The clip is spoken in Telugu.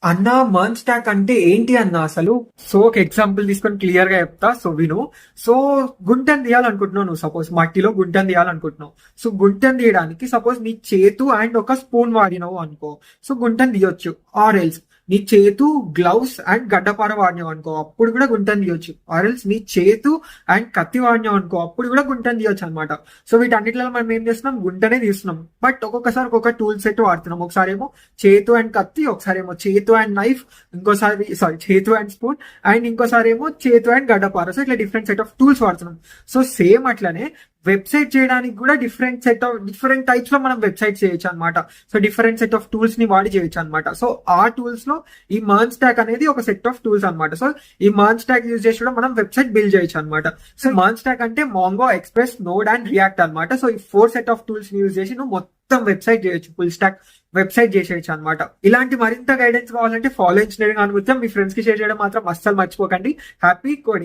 అన్న మర్న్ స్టాక్ అంటే ఏంటి అన్న అసలు? సో ఒక ఎగ్జాంపుల్ తీసుకొని క్లియర్ గా చెప్తా. సో విను. సో గుంటను తీయాలనుకుంటున్నావు, నువ్వు సపోజ్ మట్టిలో గుంటను తీయాలనుకుంటున్నావు. సో గుంటను తీయడానికి సపోజ్ నీ చేతు అండ్ ఒక స్పూన్ వాడినావు అనుకో, సో గుంటను తీయొచ్చు. ఆర్ ఎల్స్ నీ చేతు, గ్లౌస్ అండ్ గడ్డపార వాడినావు అనుకో, అప్పుడు కూడా గుంటను తీయొచ్చు. ఆర్ ఎల్స్ నీ చేతు అండ్ కత్తి వాడినావు అనుకో, అప్పుడు కూడా గుంటను తీయొచ్చు అనమాట. సో వీటన్నిటిలో మనం ఏం చేస్తున్నాం, గుంటనే తీస్తున్నాం. బట్ ఒక్కొక్కసారి ఒక్కొక్క టూల్ సెట్ వాడుతున్నాం. ఒకసారి ఏమో చేతు అండ్ కత్తి, ఒకసారి ఏమో చేతు అండ్ నైఫ్, ఇంకోసారి చేతు అండ్ స్పూన్, అండ్ ఇంకోసారి ఏమో చేతు అండ్ గడ్డపార. సో ఇట్లా డిఫరెంట్ సెట్ ఆఫ్ టూల్స్ వాడుతున్నాం. సో సేమ్ అట్లనే వెబ్సైట్ చేయడానికి కూడా డిఫరెంట్ టైప్స్ లో మనం వెబ్సైట్ చేయొచ్చు అనమాట. So different set of tools ని వాడి చేయొచ్చు అనమాట. సో ఆ టూల్స్ లో ఈ మర్న్ స్టాక్ అనేది ఒక సెట్ ఆఫ్ టూల్స్ అనమాట. సో ఈ మర్న్ స్టాక్ యూజ్ చేసి కూడా మనం వెబ్సైట్ బిల్డ్ చేయొచ్చు అనమాట. సో మర్న్ స్టాక్ అంటే mango, express, node and react అనమాట. సో ఈ 4 సెట్ ఆఫ్ టూల్స్ ని యూజ్ చేసి నువ్వు మొత్తం వెబ్సైట్ చేయొచ్చు, ఫుల్ స్టాక్ వెబ్సైట్ చేసేయచ్చు అనమాట. ఇలాంటి మరింత గైడెన్స్ కావాలంటే ఫాలో ఇంజనీరింగ్ అనుకుంటాం మీ ఫ్రెండ్స్ కి షేర్ చేయడం మాత్రం అస్సలు మర్చిపోకండి. Happy coding.